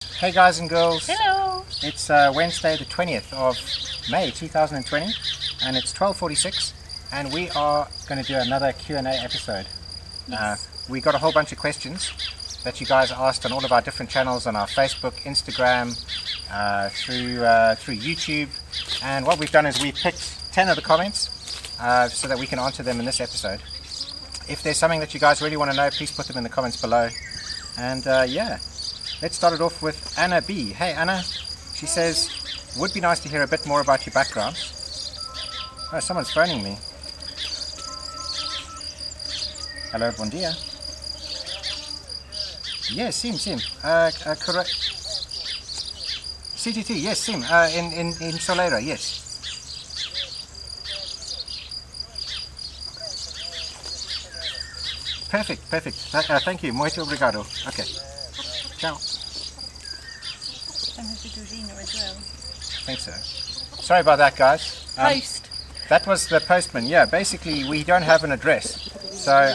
Hey guys and girls. Hello. It's Wednesday the 20th of May 2020 and it's 12:46 and we are going to do another Q&A episode. Yes. We got a whole bunch of questions that you guys asked on all of our different channels on our Facebook, Instagram, through YouTube, and what we've done is we picked 10 of the comments so that we can answer them in this episode. If there's something that you guys really want to know, please put them in the comments below. And let's start it off with Anna B. Hey Anna, she says, would be nice to hear a bit more about your background. Oh, someone's phoning me. Hello, bom dia. Yes, sim. Correct. CTT, yes, sim. In Soleira, yes. Perfect. Thank you. Muito obrigado. Okay. Ciao. And the Georgina as well. I think so. Sorry about that, guys. Post. That was the postman. Yeah, basically we don't have an address. So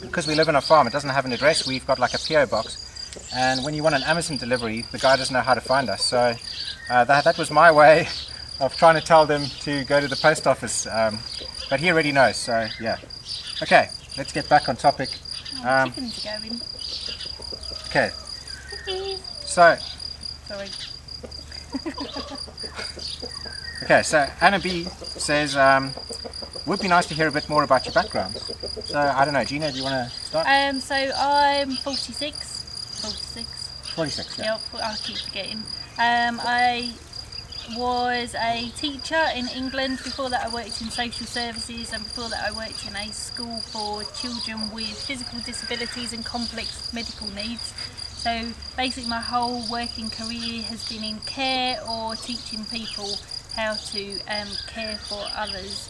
because we live on a farm, it doesn't have an address. We've got like a PO box. And when you want an Amazon delivery, the guy doesn't know how to find us. So that was my way of trying to tell them to go to the post office. But he already knows, so yeah. Okay, let's get back on topic. Chickens are going. Okay, so Sorry. okay, so Anna B says, would be nice to hear a bit more about your background. So I don't know, Gina, do you want to start? So I'm 46. 46, yeah. Yep, I keep forgetting. I was a teacher in England. Before that I worked in social services, and before that I worked in a school for children with physical disabilities and complex medical needs. So basically my whole working career has been in care or teaching people how to care for others.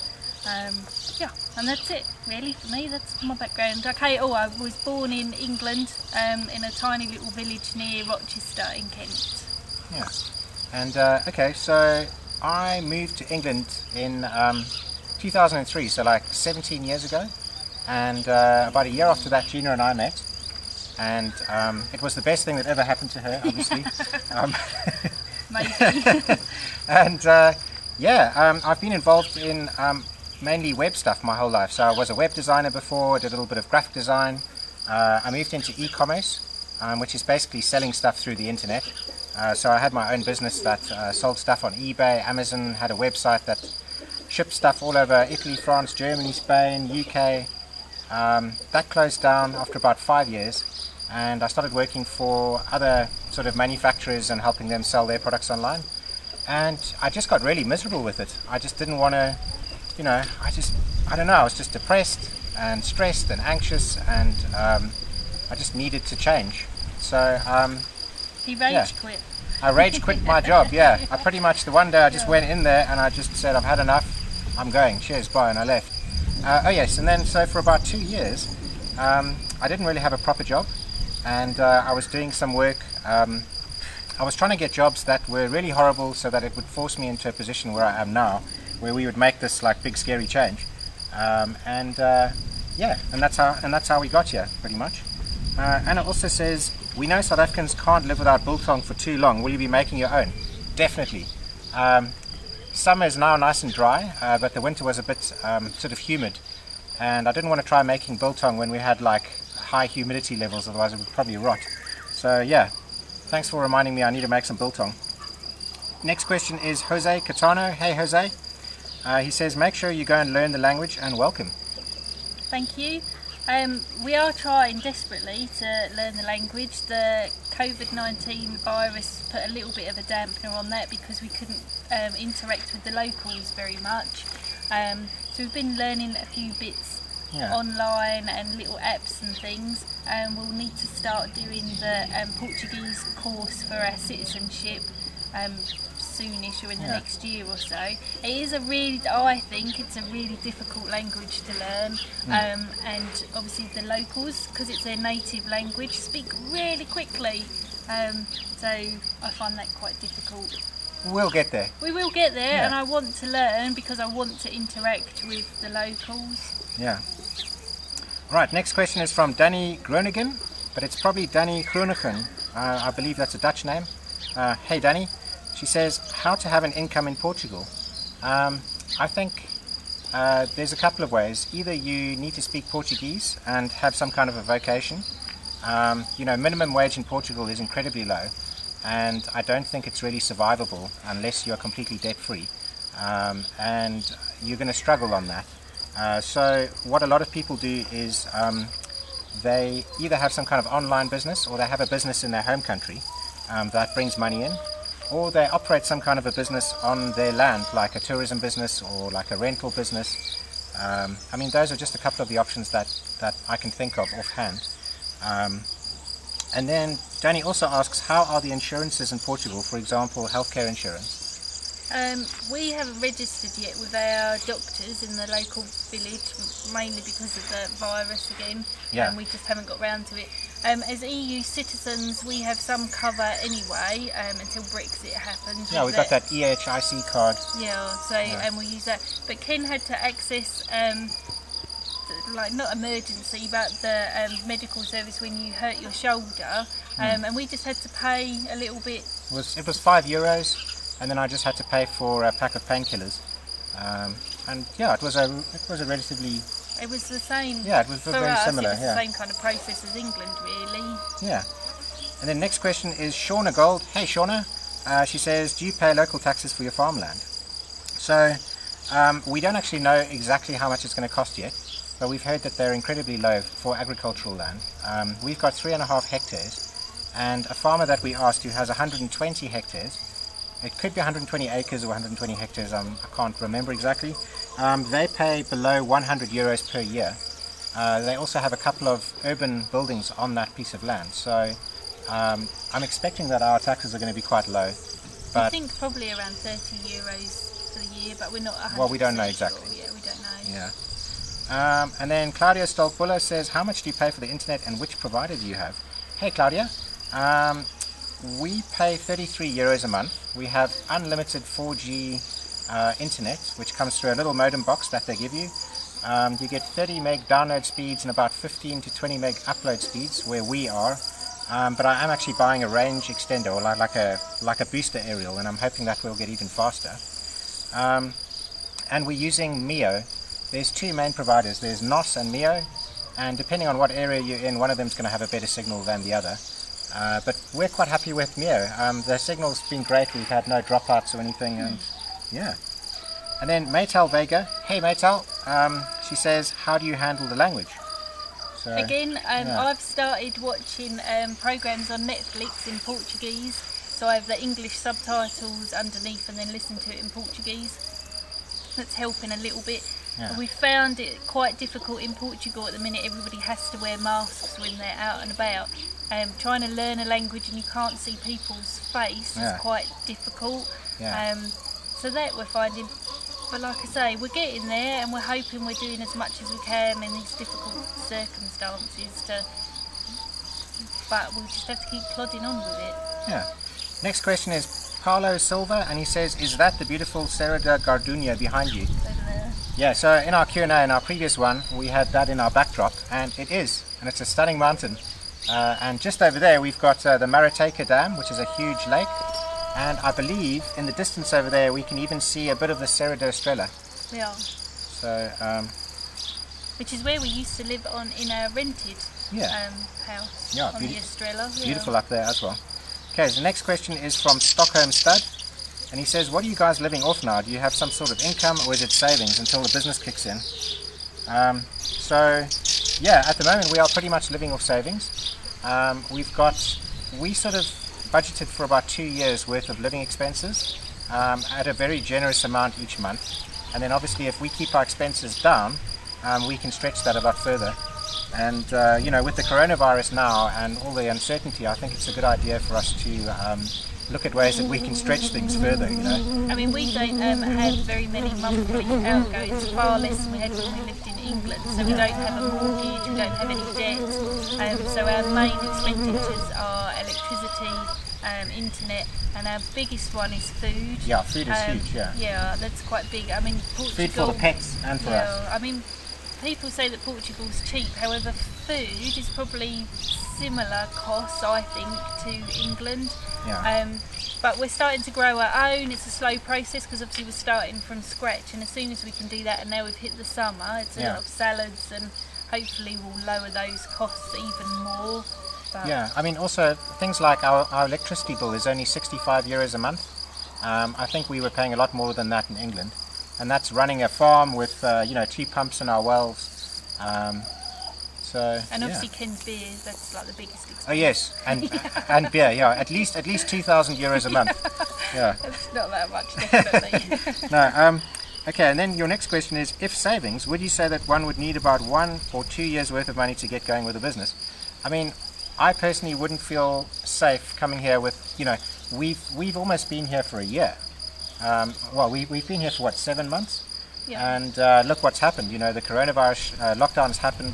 Yeah, and that's it really for me. That's my background. Okay, I was born in England in a tiny little village near Rochester in Kent. Yeah. And okay, so I moved to England in 2003, so like 17 years ago. And about a year after that, Gina and I met. And it was the best thing that ever happened to her, obviously. Maybe. And I've been involved in mainly web stuff my whole life. So I was a web designer before, did a little bit of graphic design. I moved into e-commerce, which is basically selling stuff through the internet. So I had my own business that sold stuff on eBay, Amazon, had a website that shipped stuff all over Italy, France, Germany, Spain, UK. That closed down after about 5 years, and I started working for other sort of manufacturers and helping them sell their products online. And I just got really miserable with it. I just didn't want to, I don't know, I was just depressed and stressed and anxious, and I just needed to change. So He rage quit. I rage quit my job, yeah. I pretty much, the one day I just went in there and I just said, I've had enough, I'm going, cheers, bye, and I left. And then so for about 2 years, I didn't really have a proper job, and I was doing some work. I was trying to get jobs that were really horrible so that it would force me into a position where I am now, where we would make this like big scary change. And that's how we got here, pretty much. Anna also says, we know South Africans can't live without biltong for too long. Will you be making your own? Definitely. Summer is now nice and dry, but the winter was a bit sort of humid, and I didn't want to try making biltong when we had like high humidity levels, otherwise it would probably rot. So yeah, thanks for reminding me I need to make some biltong. Next question is Jose Catano. Hey Jose. He says, make sure you go and learn the language, and welcome. Thank you. We are trying desperately to learn the language. The COVID-19 virus put a little bit of a dampener on that because we couldn't interact with the locals very much. So we've been learning a few bits online and little apps and things. We'll need to start doing the Portuguese course for our citizenship soonish, or in the next year or so. It is I think it's a really difficult language to learn, and obviously the locals, because it's their native language, speak really quickly, so I find that quite difficult. We'll get there. We will get there, and I want to learn because I want to interact with the locals. Yeah. Right, next question is from Danny Groningen, but it's probably Danny Groningen. I believe that's a Dutch name. Hey Danny, she says, how to have an income in Portugal. I think there's a couple of ways. Either you need to speak Portuguese and have some kind of a vocation. Minimum wage in Portugal is incredibly low, and I don't think it's really survivable unless you're completely debt-free, and you're going to struggle on that. So what a lot of people do is they either have some kind of online business, or they have a business in their home country that brings money in, or they operate some kind of a business on their land, like a tourism business or like a rental business. Those are just a couple of the options that I can think of offhand. And then Danny also asks, how are the insurances in Portugal, for example, healthcare insurance? We haven't registered yet with our doctors in the local village, mainly because of the virus again, Yeah. and we just haven't got round to it. As EU citizens, we have some cover anyway until Brexit happens. Yeah, we got that EHIC card. Yeah, so and we use that. But Ken had to access not emergency, but the medical service when you hurt your shoulder, and we just had to pay a little bit. It was €5, and then I just had to pay for a pack of painkillers. It was a relatively. It was the same. Yeah, it was for very us, similar. It was the same kind of process as England, really. Yeah. And then next question is Shauna Gold. Hey Shauna, she says, do you pay local taxes for your farmland? So we don't actually know exactly how much it's going to cost yet, but we've heard that they're incredibly low for agricultural land. We've got 3.5 hectares, and a farmer that we asked who has 120 hectares, it could be 120 acres or 120 hectares, I can't remember exactly. They pay below €100 per year. They also have a couple of urban buildings on that piece of land, so I'm expecting that our taxes are going to be quite low. But I think probably around €30 for the year, but we're not 100%. Well, we don't know exactly. Sure. Yeah, we don't know. Yeah. And then Claudia Stolkbuller says, how much do you pay for the internet and which provider do you have? Hey Claudia, we pay €33 a month. We have unlimited 4G internet, which comes through a little modem box that they give you. You get 30 meg download speeds and about 15 to 20 meg upload speeds where we are. But I am actually buying a range extender, or like a booster aerial, and I'm hoping that will get even faster. And we're using Mio. There's two main providers. There's NOS and Mio, and depending on what area you're in, one of them's going to have a better signal than the other. But we're quite happy with Mio. The signal's been great. We've had no dropouts or anything, and yeah. And then Maytal Vega. Hey Maytal, she says, how do you handle the language? So, Again, I've started watching programs on Netflix in Portuguese, so I have the English subtitles underneath and then listen to it in Portuguese. That's helping a little bit. Yeah. We found it quite difficult in Portugal at the minute. Everybody has to wear masks when they're out and about. Trying to learn a language and you can't see people's face is quite difficult. Yeah. So that we're finding. But like I say, we're getting there, and we're hoping we're doing as much as we can in these difficult circumstances. But we'll just have to keep plodding on with it. Yeah. Next question is Paulo Silva, and he says, is that the beautiful Serra da Gardunha behind you? Yeah, so in our Q&A, in our previous one, we had that in our backdrop, and it is, and it's a stunning mountain. And just over there, we've got the Marateka Dam, which is a huge lake. And I believe in the distance over there, we can even see a bit of the Serra da Estrela. We are. So, which is where we used to live in a rented house on the Estrela. Beautiful up there as well. Okay, so the next question is from Stockholm Stud. And he says, what are you guys living off now? Do you have some sort of income, or is it savings until the business kicks in? At the moment we are pretty much living off savings. We sort of budgeted for about 2 years worth of living expenses at a very generous amount each month. And then obviously if we keep our expenses down, we can stretch that a lot further. And with the coronavirus now and all the uncertainty, I think it's a good idea for us to look at ways that we can stretch things further, I mean, we don't have very many monthly outgoings, far less than we had when we lived in England, so we don't have a mortgage, we don't have any debt, so our main expenditures are electricity, internet, and our biggest one is food. Yeah, food is huge, yeah. Yeah, that's quite big. I mean, Portugal... Food for the pets and for us. I mean, people say that Portugal's cheap, however food is probably similar costs, I think, to England. Yeah. But we're starting to grow our own. It's a slow process because obviously we're starting from scratch, and as soon as we can do that, and now we've hit the summer, it's a lot of salads, and hopefully we'll lower those costs even more. But Yeah, I mean, also things like our electricity bill is only 65 euros a month. I think we were paying a lot more than that in England, and that's running a farm with 2 pumps in our wells. And obviously Ken's beer, that's like the biggest expense. Oh yes, and beer, yeah, at least 2,000 euros a month. Yeah. It's not that much, definitely. No. Okay, and then your next question is, if savings, would you say that one would need about 1 or 2 years worth of money to get going with a business? I mean, I personally wouldn't feel safe coming here with, we've almost been here for a year. We've been here for 7 months? Yeah. And look what's happened. The coronavirus lockdowns happened.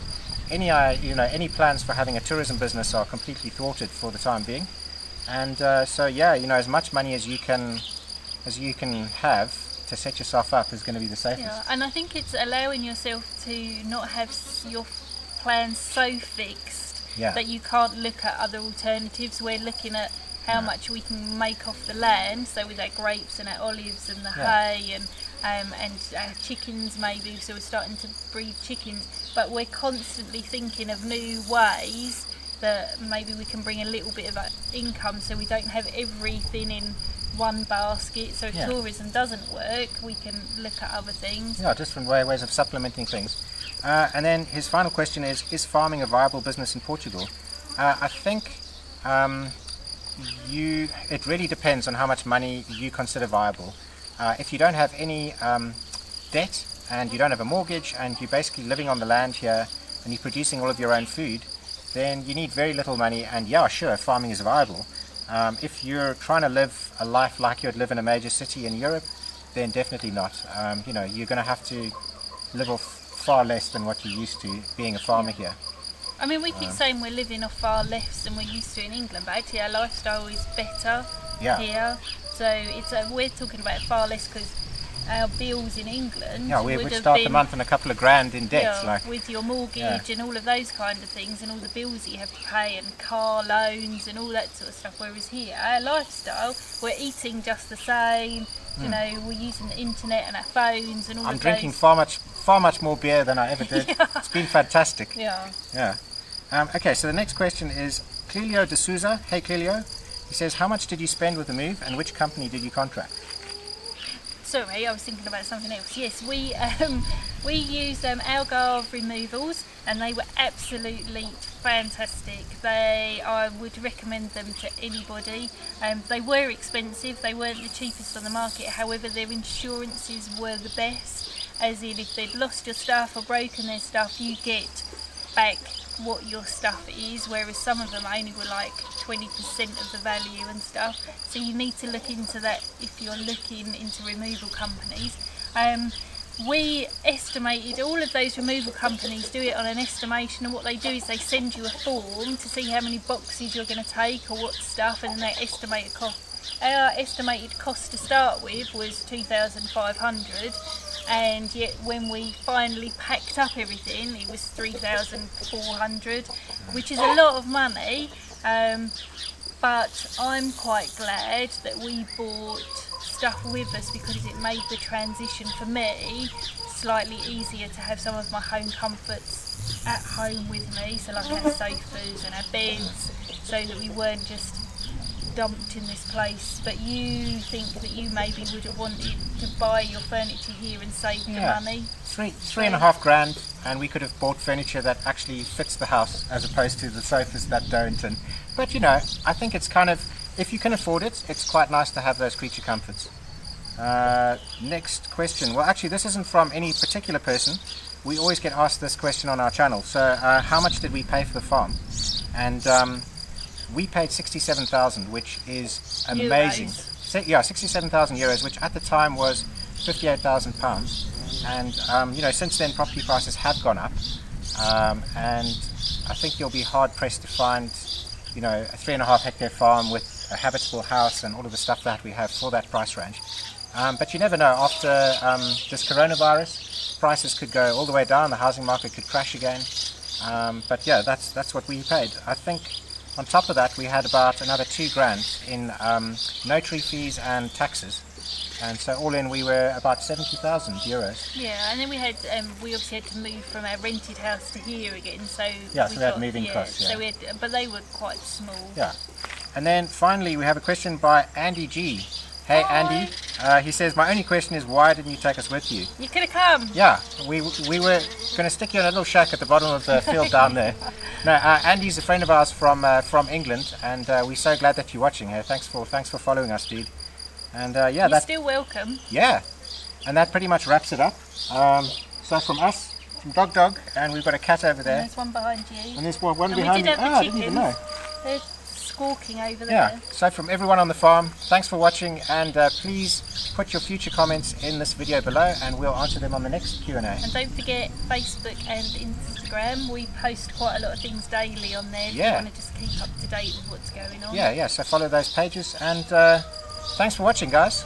Any plans for having a tourism business are completely thwarted for the time being. And as much money as you can have to set yourself up is going to be the safest. Yeah, and I think it's allowing yourself to not have your plans so fixed that you can't look at other alternatives. We're looking at how much we can make off the land, so with our grapes and our olives and the hay and our chickens maybe, so we're starting to breed chickens, but we're constantly thinking of new ways that maybe we can bring a little bit of income, so we don't have everything in one basket. So if tourism doesn't work, we can look at other things. Yeah, different ways of supplementing things. And then his final question is farming a viable business in Portugal? I think it really depends on how much money you consider viable. If you don't have any debt and you don't have a mortgage and you're basically living on the land here and you're producing all of your own food, then you need very little money, and farming is viable. If you're trying to live a life like you'd live in a major city in Europe, then definitely not. You're going to have to live off far less than what you're used to being a farmer here. I mean, we keep saying we're living off far less than we're used to in England, but actually our lifestyle is better here. So we're talking about far less because our bills in England we'd start the month on a couple of grand in debt. With your mortgage and all of those kind of things, and all the bills that you have to pay, and car loans and all that sort of stuff. Whereas here, our lifestyle, we're eating just the same. We're using the internet and our phones and all I'm of drinking those. far much more beer than I ever did. It's been fantastic. Yeah. Okay, so the next question is Clelio de Souza. Hey Clelio. He says, how much did you spend with the move and which company did you contract? Sorry, I was thinking about something else. Yes, we used Algarve removals, and they were absolutely fantastic. I would recommend them to anybody. They were expensive, they weren't the cheapest on the market, however their insurances were the best, as in if they'd lost your stuff or broken their stuff, you get back what your stuff is, whereas some of them only were like 20% of the value and stuff. So you need to look into that if you're looking into removal companies. We estimated, all of those removal companies do it on an estimation, and what they do is they send you a form to see how many boxes you're going to take or what stuff, and then they estimate a cost. Our estimated cost to start with was 2,500, and yet when we finally packed up everything it was 3,400, which is a lot of money, but I'm quite glad that we bought stuff with us because it made the transition for me slightly easier to have some of my home comforts at home with me, so like our sofas and our beds, so that we weren't just dumped in this place. But you think that you maybe would have wanted to buy your furniture here and save the money? Three and a half grand, and we could have bought furniture that actually fits the house as opposed to the sofas that don't. But I think it's kind of, if you can afford it, it's quite nice to have those creature comforts. Next question. Well, actually, this isn't from any particular person. We always get asked this question on our channel. So, how much did we pay for the farm? And we paid 67,000, which is amazing. 67,000 euros, which at the time was 58,000 pounds. And since then, property prices have gone up. And I think you'll be hard pressed to find, a 3.5 hectare farm with a habitable house and all of the stuff that we have for that price range. But you never know. After this coronavirus, prices could go all the way down, the housing market could crash again. But yeah, that's what we paid. I think on top of that we had about another $2,000 in notary fees and taxes. And so all in we were about 70,000 euros. Yeah, and then we obviously had to move from our rented house to here again. So yeah, so we had moving costs. Yeah. So but they were quite small. Yeah. And then finally we have a question by Andy G. Hey Hi. Andy, he says, my only question is why didn't you take us with you? You could have come. Yeah, we were going to stick you in a little shack at the bottom of the field down there. No, Andy's a friend of ours from England, and we're so glad that you're watching. Hey, thanks for following us, dude. And yeah, you're that's still welcome. Yeah, and that pretty much wraps it up. So from us, from Dog, and we've got a cat over there. And there's one behind you. And there's one and behind we did me. have the I didn't even know. They're squawking over Yeah, there. so from everyone on the farm, thanks for watching, and please put your future comments in this video below and we'll answer them on the next Q&A. And don't forget Facebook and Instagram. We post quite a lot of things daily on there if Yeah. you want to just keep up to date with what's going on. Yeah, so follow those pages, and thanks for watching, guys.